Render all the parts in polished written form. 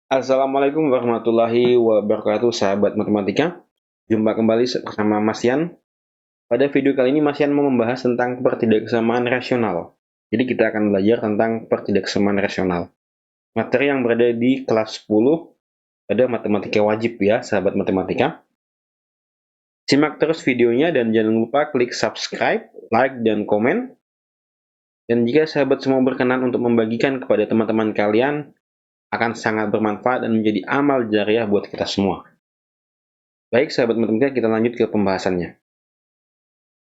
Assalamualaikum warahmatullahi wabarakatuh, sahabat matematika. Jumpa kembali bersama Mas Yan. Pada video kali ini Mas Yan mau membahas tentang pertidaksamaan rasional. Jadi kita akan belajar tentang pertidaksamaan rasional. Materi yang berada di kelas 10 pada matematika wajib ya, sahabat matematika. Simak terus videonya dan jangan lupa klik subscribe, like, dan komen. Dan jika sahabat semua berkenan untuk membagikan kepada teman-teman kalian, akan sangat bermanfaat dan menjadi amal jariah buat kita semua. Baik, sahabat matematika, kita lanjut ke pembahasannya.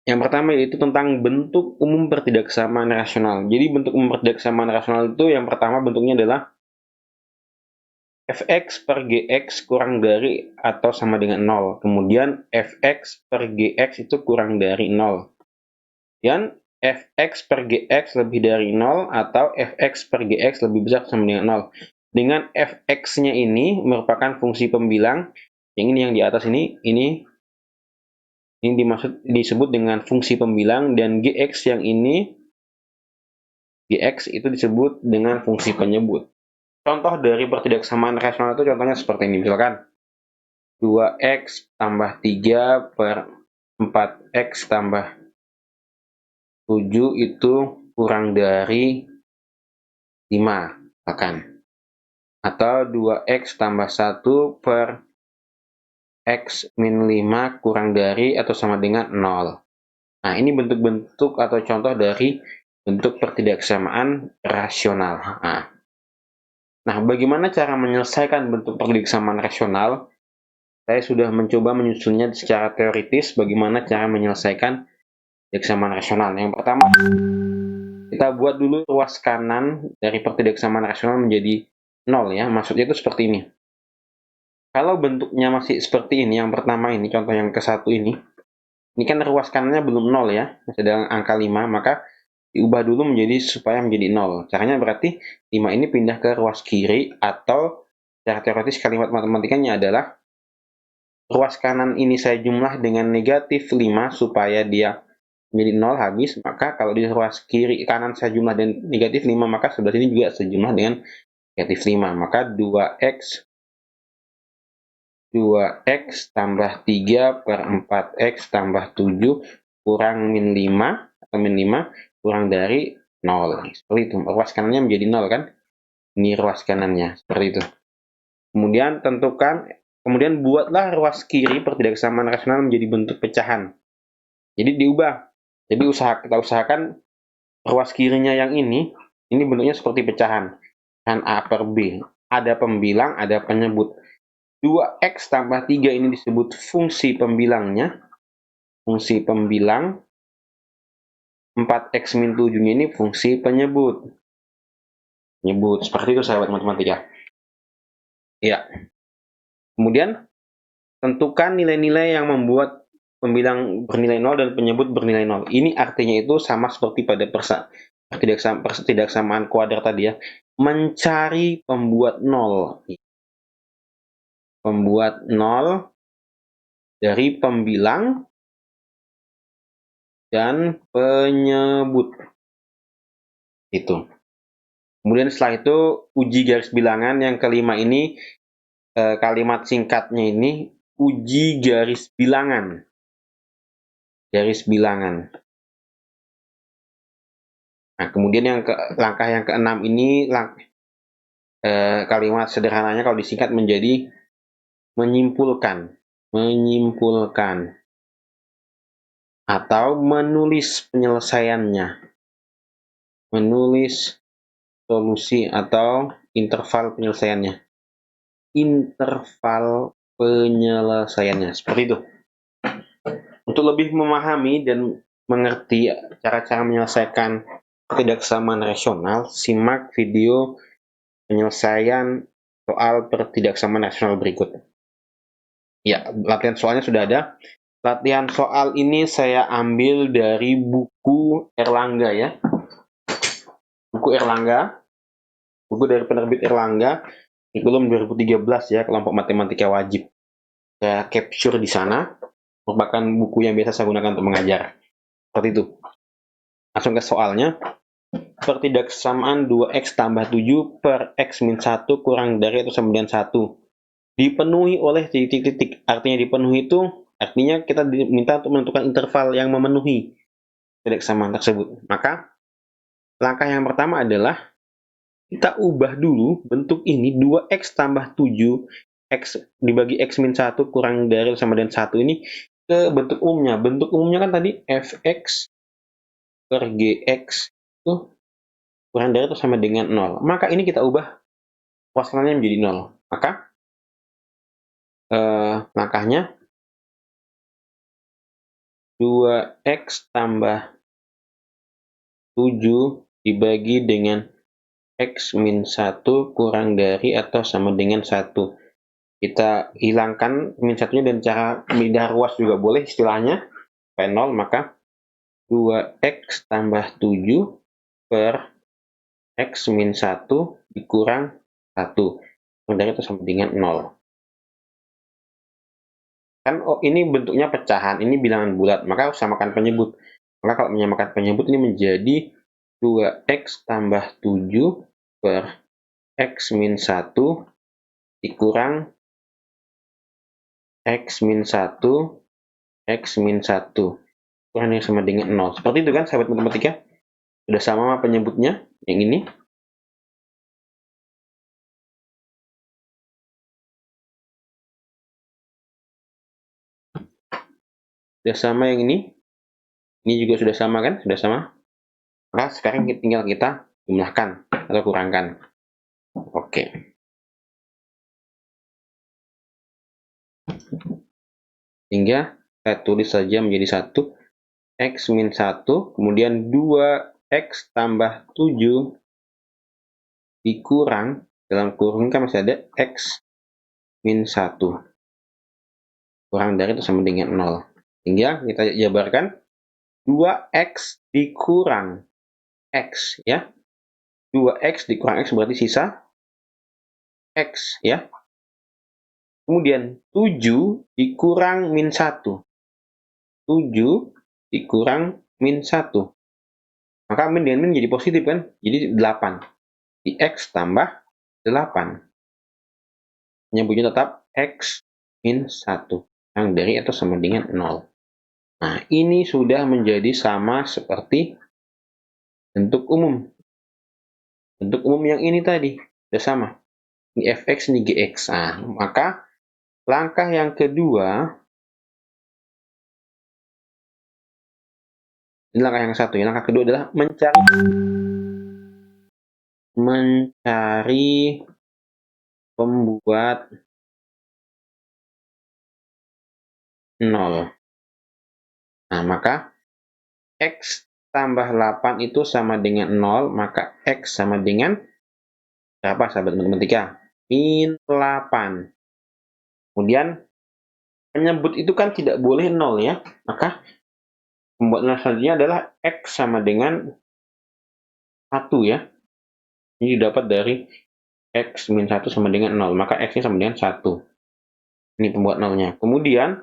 Yang pertama yaitu tentang bentuk umum pertidaksamaan rasional. Jadi bentuk umum pertidaksamaan rasional itu yang pertama bentuknya adalah fx per gx kurang dari atau sama dengan 0. Kemudian fx per gx itu kurang dari 0. Dan fx per gx lebih dari 0 atau fx per gx lebih besar sama dengan 0. Dengan fx-nya ini merupakan fungsi pembilang. Yang ini yang di atas ini disebut dengan fungsi pembilang, dan gx yang ini, gx itu disebut dengan fungsi penyebut. Contoh dari pertidaksamaan rasional itu contohnya seperti ini, misalkan 2x tambah 3 per 4x tambah 7 itu kurang dari 5, misalkan. Atau 2x tambah 1 per x min 5 kurang dari atau sama dengan 0. Nah, ini bentuk-bentuk atau contoh dari bentuk pertidaksamaan rasional. Nah, bagaimana cara menyelesaikan bentuk pertidaksamaan rasional? Saya sudah mencoba menyusunnya secara teoritis bagaimana cara menyelesaikan pertidaksamaan rasional. Yang pertama, kita buat dulu ruas kanan dari pertidaksamaan rasional menjadi 0 ya. Maksudnya itu seperti ini. Kalau bentuknya masih seperti ini, yang pertama ini, contoh yang ke-1 ini kan ruas kanannya belum 0 ya, masih ada angka 5, maka diubah dulu menjadi supaya menjadi 0. Caranya berarti 5 ini pindah ke ruas kiri, atau secara teoritis kalimat matematikanya adalah ruas kanan ini saya jumlah dengan negatif 5 supaya dia menjadi 0 habis, maka kalau di ruas kiri kanan saya jumlah dengan negatif 5, maka sebelah sini juga sejumlah dengan negatif 5. Maka 2x tambah 3 per 4x tambah 7 kurang min 5 atau min 5 kurang dari 0. Seperti itu. Ruas kanannya menjadi 0 kan? Ini ruas kanannya. Seperti itu. Kemudian buatlah ruas kiri pertidaksamaan rasional menjadi bentuk pecahan. Jadi diubah. Jadi kita usahakan ruas kirinya yang ini bentuknya seperti pecahan. Kan A per B. Ada pembilang, ada penyebut. 2x tambah 3 ini disebut fungsi pembilangnya. Fungsi pembilang. 4x min 7-nya ini fungsi penyebut. Seperti itu, sahabat matematika. Ya. Kemudian, tentukan nilai-nilai yang membuat pembilang bernilai 0 dan penyebut bernilai 0. Ini artinya itu sama seperti pada pertidaksamaan kuadrat tadi ya. Mencari pembuat 0. Pembuat 0 dari pembilang dan penyebut. Itu. Kemudian setelah itu uji garis bilangan yang kelima ini, kalimat singkatnya ini uji garis bilangan. Garis bilangan. Nah, kemudian langkah yang keenam ini kalimat sederhananya kalau disingkat menjadi menyimpulkan. Menyimpulkan. Atau menulis penyelesaiannya. Menulis solusi atau interval penyelesaiannya. Interval penyelesaiannya. Seperti itu. Untuk lebih memahami dan mengerti cara-cara menyelesaikan pertidaksamaan rasional, simak video penyelesaian soal pertidaksamaan rasional berikut. Ya, latihan soalnya sudah ada. Latihan soal ini saya ambil dari buku Erlangga ya. Buku Erlangga. Buku dari penerbit Erlangga, kurikulum 2013 ya, kelompok matematika wajib. Saya capture di sana, merupakan buku yang biasa saya gunakan untuk mengajar. Seperti itu. Langsung ke soalnya. pertidaksamaan 2x tambah 7 per x min 1 kurang dari atau sama dengan 1 dipenuhi oleh titik-titik. Artinya dipenuhi itu artinya kita diminta untuk menentukan interval yang memenuhi pertidaksamaan tersebut. Maka langkah yang pertama adalah kita ubah dulu bentuk ini 2x tambah 7 x dibagi x min 1 kurang dari atau sama dengan 1 ini ke bentuk umumnya. Bentuk umumnya kan tadi fx per gx itu kurang dari atau sama dengan 0. Maka ini kita ubah proporsionalnya menjadi 0. Maka langkahnya 2x tambah 7 dibagi dengan x min 1 kurang dari atau sama dengan 1. Kita hilangkan min 1-nya dan cara pindah ruas juga boleh istilahnya. Supaya 0, maka 2x tambah 7 per x min 1 dikurang 1 kurang dari atau sama dengan 0. Kan ini bentuknya pecahan, ini bilangan bulat, maka harus samakan penyebut. Maka kalau menyamakan penyebut ini menjadi 2x tambah 7 per x min 1 dikurang x min 1 x min 1 kurang dari sama dengan 0. Seperti itu kan sahabat matematika? Sudah sama penyebutnya yang ini. Sudah sama yang ini. Ini juga sudah sama kan? Sudah sama. Maka sekarang tinggal kita jumlahkan atau kurangkan. Oke. Sehingga saya tulis saja menjadi 1 x min 1, kemudian 2x tambah 7 dikurang, dalam kurung kan masih ada x min 1 kurang dari itu sama dengan 0. Hingga kita jabarkan 2x dikurang x ya. 2x dikurang x berarti sisa x ya. Kemudian 7 dikurang min 1. 7 dikurang min 1. Maka min dengan min jadi positif kan? Jadi 8. Di x tambah 8. Penyebutnya tetap x min 1. Yang dari atau sama dengan 0. Nah, ini sudah menjadi sama seperti bentuk umum. Bentuk umum yang ini tadi. Sudah sama. Ini fx, ini gx. Nah, maka langkah yang kedua, ini langkah yang satu. Langkah kedua adalah mencari pembuat 0. Nah, maka x tambah 8 itu sama dengan 0, maka x sama dengan berapa sahabat matematika? Min 8. Kemudian penyebut itu kan tidak boleh 0 ya, maka pembuat 0 selanjutnya adalah x sama dengan 1 ya. Ini didapat dari x min 1 sama dengan 0, maka x-nya sama dengan 1. Ini pembuat 0-nya. Kemudian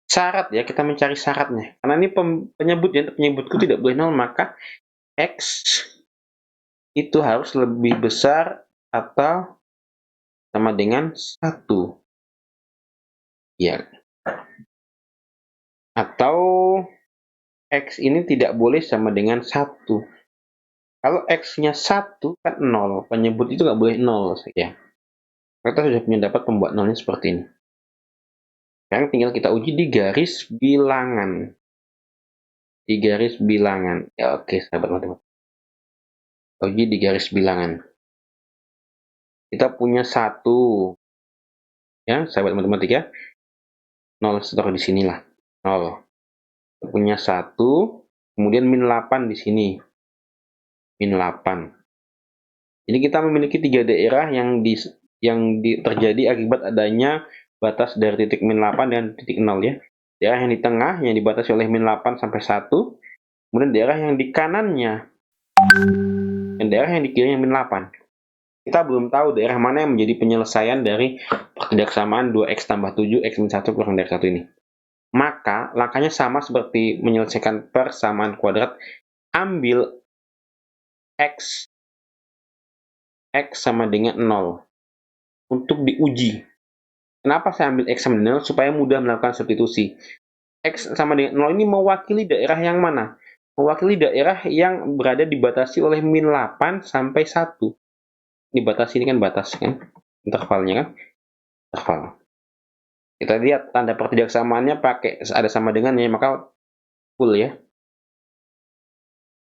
syarat ya, kita mencari syaratnya. Karena ini penyebutku tidak boleh 0, maka x itu harus lebih besar atau sama dengan 1. Ya. Atau x ini tidak boleh sama dengan 1. Kalau x-nya 1 kan 0, penyebut itu nggak boleh 0 ya. Kita sudah mendapat pembuat 0-nya seperti ini. Sekarang tinggal kita uji di garis bilangan. Di garis bilangan. Ya, oke, sahabat matematika. Uji di garis bilangan. Kita punya 1. Ya, sahabat matematika. 0 taruh di sinilah. 0. Kita punya 1, kemudian min 8 di sini. Min 8. Jadi kita memiliki 3 daerah yang terjadi akibat adanya batas dari titik min 8 dan titik 0 ya. Daerah yang di tengah yang dibatasi oleh min 8 sampai 1, kemudian daerah yang di kanannya dan daerah yang di kirinya min 8. Kita belum tahu daerah mana yang menjadi penyelesaian dari pertidaksamaan 2x tambah 7 x min 1 kurang dari 1 ini. Maka langkahnya sama seperti menyelesaikan persamaan kuadrat. Ambil X sama dengan 0 untuk diuji. Kenapa saya ambil X sama dengan 0? Supaya mudah melakukan substitusi. X sama dengan 0 ini mewakili daerah yang mana? Mewakili daerah yang berada dibatasi oleh min 8 sampai 1. Dibatasi, ini kan batas kan? Intervalnya kan? Interval. Kita lihat tanda pertidaksamaannya pakai ada sama dengannya, maka full ya.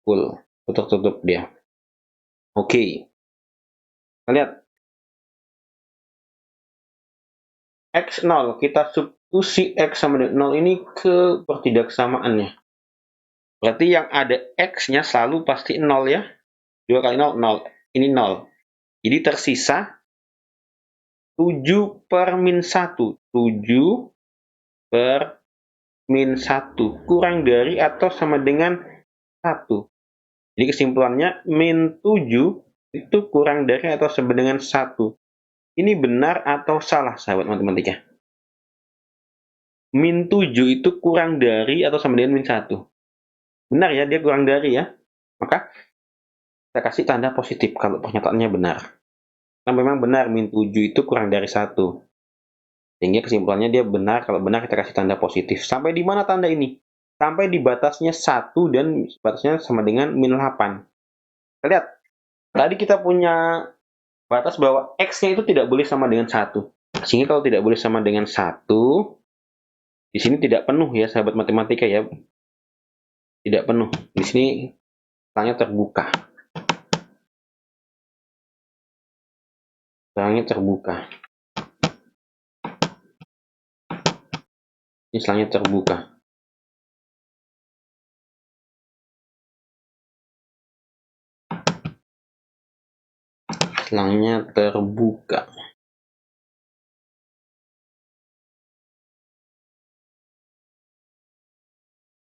Full. Tutup dia. Oke. Kita lihat. X0, kita substitusi X sama dengan 0 ini ke pertidaksamaannya. Berarti yang ada X-nya selalu pasti 0 ya. 2 kali 0, 0. Ini 0. Jadi tersisa 7 per min 1. 7 per min 1. Kurang dari atau sama dengan 1. Jadi kesimpulannya min 7 itu kurang dari atau sama dengan 1. Ini benar atau salah sahabat matematika? Min 7 itu kurang dari atau sama dengan min 1. Benar ya, dia kurang dari ya. Maka kita kasih tanda positif kalau pernyataannya benar. Nah, memang benar min 7 itu kurang dari 1. Sehingga kesimpulannya dia benar. Kalau benar kita kasih tanda positif. Sampai di mana tanda ini? Sampai di batasnya 1 dan batasnya sama dengan min 8. Kita lihat. Tadi kita punya batas bahwa X-nya itu tidak boleh sama dengan 1. Sehingga kalau tidak boleh sama dengan 1, di sini tidak penuh ya sahabat matematika ya. Tidak penuh. Di sini selangnya terbuka. Selangnya terbuka. Ini selangnya terbuka. Selangnya terbuka.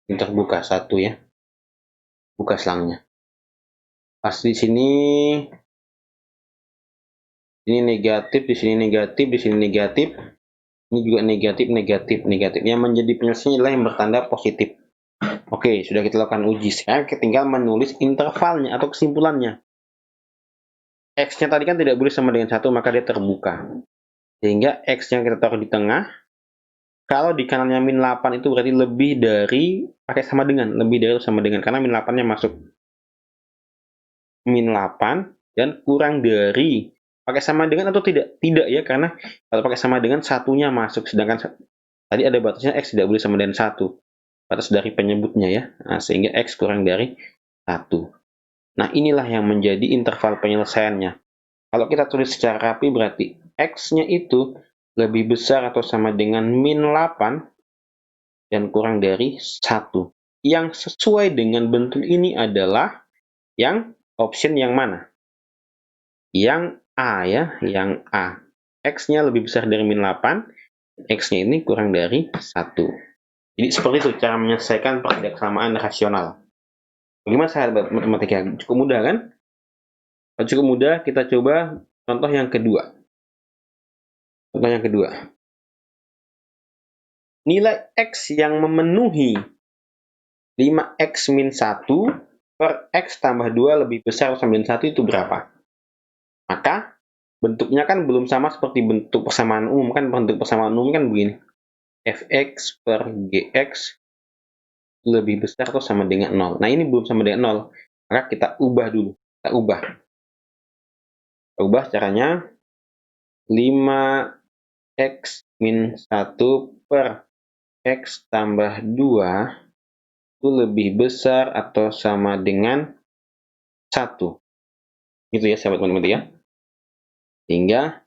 Ini terbuka satu ya. Buka selangnya. Pas di sini ini negatif, di sini negatif, di sini negatif. Ini juga negatif, negatif, negatif. Yang menjadi penyelesaian adalah yang bertanda positif. Oke, sudah kita lakukan uji. Sekarang kita tinggal menulis intervalnya atau kesimpulannya. X-nya tadi kan tidak boleh sama dengan 1, maka dia terbuka. Sehingga X-nya kita taruh di tengah. Kalau di kanannya min 8 itu berarti lebih dari, pakai sama dengan, lebih dari sama dengan. Karena min 8-nya masuk. Min 8 dan kurang dari. Pakai sama dengan atau tidak? Tidak ya, karena kalau pakai sama dengan satunya masuk. Sedangkan tadi ada batasnya X tidak boleh sama dengan 1. Batas dari penyebutnya ya. Nah, sehingga X kurang dari 1. Nah, inilah yang menjadi interval penyelesaiannya. Kalau kita tulis secara rapi berarti X-nya itu lebih besar atau sama dengan min 8 dan kurang dari 1. Yang sesuai dengan bentuk ini adalah yang option yang mana? Yang A ya, yang A. X-nya lebih besar dari min 8, X-nya ini kurang dari 1. Jadi seperti itu cara menyelesaikan pertidaksamaan rasional. Bagaimana sahabat matematika? Cukup mudah kan? Kalau cukup mudah, kita coba contoh yang kedua. Contoh yang kedua. Nilai X yang memenuhi 5X min 1 per X tambah 2 lebih besar atau sama dengan 1 itu berapa? Maka bentuknya kan belum sama seperti bentuk persamaan umum. Kan bentuk persamaan umum kan begini. Fx per Gx lebih besar atau sama dengan 0. Nah, ini belum sama dengan 0. Maka kita ubah dulu. Kita ubah. Kita ubah caranya 5X min 1 per X tambah 2 itu lebih besar atau sama dengan 1. Gitu ya sahabat matematika. Sehingga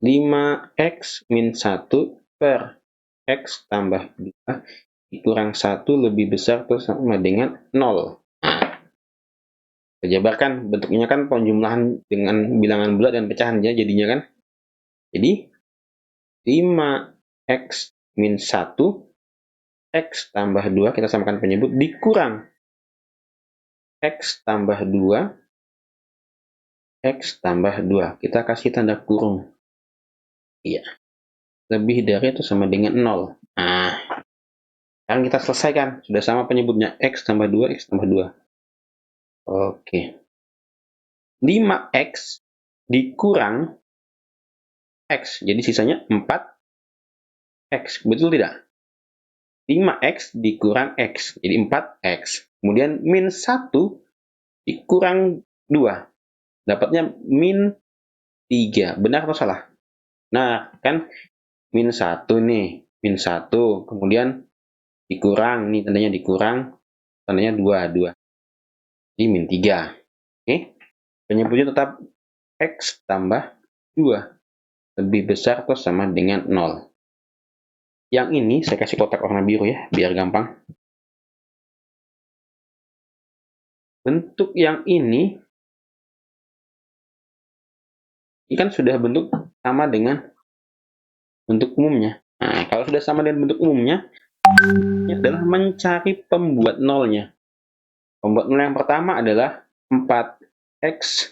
5X min 1 per X tambah 2 dikurang 1 lebih besar atau sama dengan 0. Nah, kita jabarkan bentuknya kan penjumlahan dengan bilangan bulat dan pecahan ya jadinya kan. Jadi 5X min 1 X tambah 2 kita samakan penyebut dikurang X tambah 2 X tambah 2. Kita kasih tanda kurung. Iya. Lebih dari atau sama dengan 0. Nah, sekarang kita selesaikan. Sudah sama penyebutnya X tambah 2, X tambah 2. Oke. 5x dikurang x. Jadi sisanya 4x. Betul tidak? 5x dikurang x. Jadi 4x. Kemudian min 1 dikurang 2. Dapatnya min 3. Benar atau salah? Nah, kan min 1 nih. Min 1. Kemudian dikurang. Nih tandanya dikurang. Tandanya 2. Jadi min 3. Oke. Penyebutnya tetap x tambah 2. Lebih besar atau sama dengan 0. Yang ini saya kasih kotak warna biru ya, biar gampang. Bentuk yang ini kan sudah bentuk sama dengan bentuk umumnya. Nah, kalau sudah sama dengan bentuk umumnya, ini adalah mencari pembuat nolnya. Pembuat nol yang pertama adalah 4x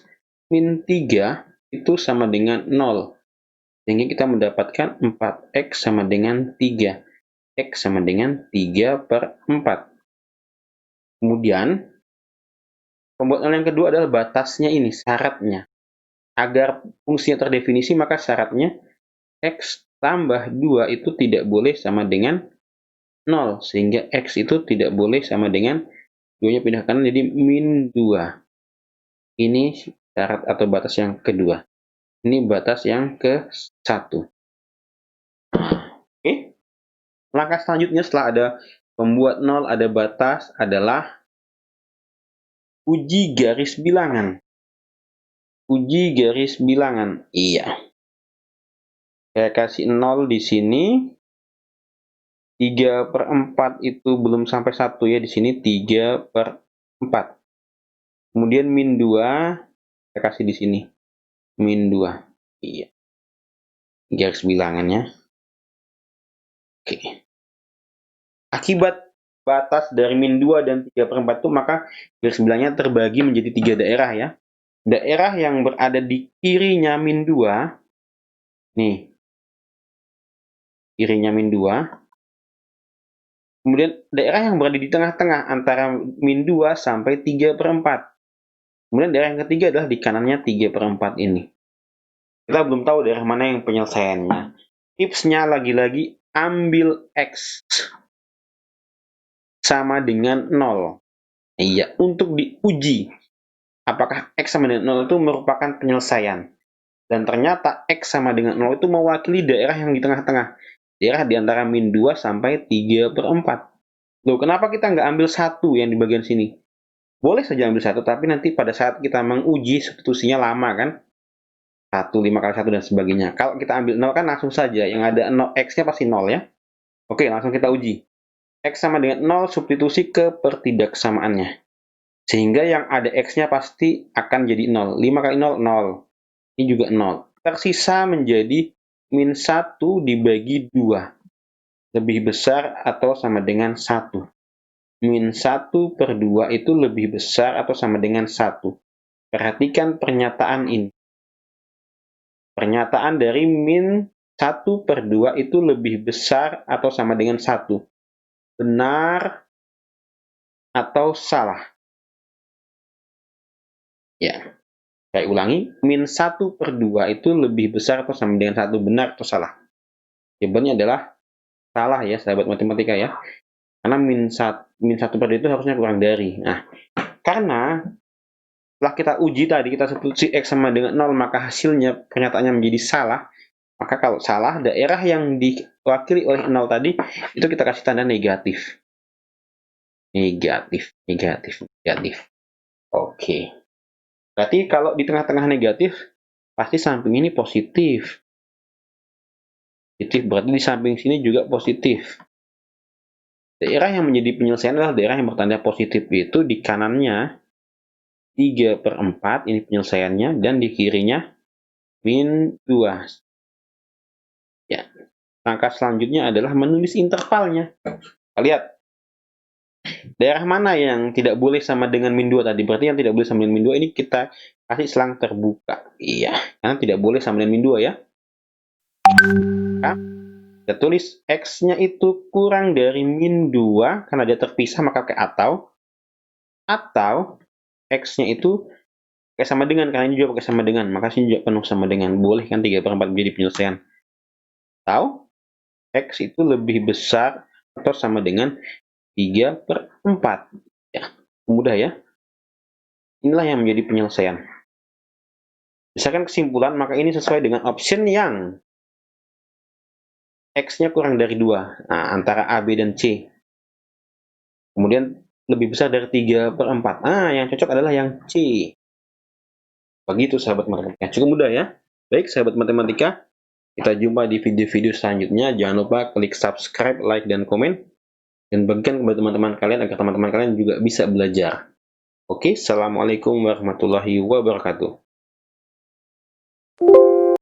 min 3 itu sama dengan 0. Sehingga kita mendapatkan 4x sama dengan 3. X sama dengan 3/4. Kemudian, pembuat nol yang kedua adalah batasnya ini, syaratnya. Agar fungsinya terdefinisi, maka syaratnya x tambah 2 itu tidak boleh sama dengan 0. Sehingga x itu tidak boleh sama dengan 2-nya pindah kanan, jadi min 2. Ini syarat atau batas yang kedua. Ini batas yang ke-1. Oke. Langkah selanjutnya setelah ada pembuat 0, ada batas, adalah uji garis bilangan. Uji garis bilangan. Iya. Saya kasih 0 di sini. 3/4 itu belum sampai 1 ya. Di sini 3/4. Kemudian min 2. Saya kasih di sini. Min 2. Iya. Garis bilangannya. Oke. Akibat batas dari min 2 dan 3/4 itu, maka garis bilangnya terbagi menjadi 3 daerah ya. Daerah yang berada di kirinya min 2, nih, kirinya min 2. Kemudian daerah yang berada di tengah-tengah antara min 2 sampai 3/4. Kemudian daerah yang ketiga adalah di kanannya 3/4 ini. Kita belum tahu daerah mana yang penyelesaiannya. Tipsnya lagi-lagi ambil X sama dengan 0. Iya, untuk diuji apakah X sama dengan 0 itu merupakan penyelesaian. Dan ternyata X sama dengan 0 itu mewakili daerah yang di tengah-tengah. Daerah di antara min 2 sampai 3/4. Loh, kenapa kita nggak ambil 1 yang di bagian sini? Boleh saja ambil 1, tapi nanti pada saat kita menguji substitusinya lama kan? 1, 5 kali 1 dan sebagainya. Kalau kita ambil 0 kan langsung saja, yang ada 0, X-nya pasti 0 ya. Oke, langsung kita uji. X sama dengan 0, substitusi ke pertidaksamaannya. Sehingga yang ada X-nya pasti akan jadi 0. 5 kali 0, 0. Ini juga 0. Tersisa menjadi min 1 dibagi 2. Lebih besar atau sama dengan 1. Min 1/2 itu lebih besar atau sama dengan 1. Perhatikan pernyataan ini. Pernyataan dari min 1/2 itu lebih besar atau sama dengan 1. Benar atau salah? Ya, saya ulangi. Min 1/2 itu lebih besar atau sama dengan 1. Benar atau salah? Jawabannya adalah salah ya, sahabat matematika ya. Karena min 1/2 itu harusnya kurang dari. Nah, karena setelah kita uji tadi, kita substitusi X sama dengan 0, maka hasilnya pernyataannya menjadi salah. Maka kalau salah, daerah yang diwakili oleh 0 tadi, itu kita kasih tanda negatif. Negatif. Oke. Berarti kalau di tengah-tengah negatif, pasti samping ini positif. Berarti di samping sini juga positif. Daerah yang menjadi penyelesaian adalah daerah yang bertanda positif, itu di kanannya 3/4, ini penyelesaiannya, dan di kirinya min 2. Ya. Langkah selanjutnya adalah menulis intervalnya. Kita lihat. Daerah mana yang tidak boleh sama dengan min 2 tadi? Berarti yang tidak boleh sama dengan min 2 ini kita kasih selang terbuka. Iya, karena tidak boleh sama dengan min 2 ya. Nah, kita tulis X-nya itu kurang dari min 2, karena dia terpisah maka pakai atau X-nya itu pakai sama dengan, karena ini juga pakai sama dengan, maka sini juga penuh sama dengan. Boleh kan 3/4 menjadi penyelesaian? Tahu? X itu lebih besar atau sama dengan 3/4. Ya, mudah ya. Inilah yang menjadi penyelesaian. Misalkan kesimpulan, maka ini sesuai dengan option yang X-nya kurang dari 2. Nah, antara A, B, dan C. Kemudian lebih besar dari 3/4. Yang cocok adalah yang C. Begitu sahabat matematika. Cukup mudah ya. Baik sahabat matematika, kita jumpa di video-video selanjutnya. Jangan lupa klik subscribe, like, dan komen. Dan bagikan kepada teman-teman kalian agar teman-teman kalian juga bisa belajar. Oke, assalamualaikum warahmatullahi wabarakatuh.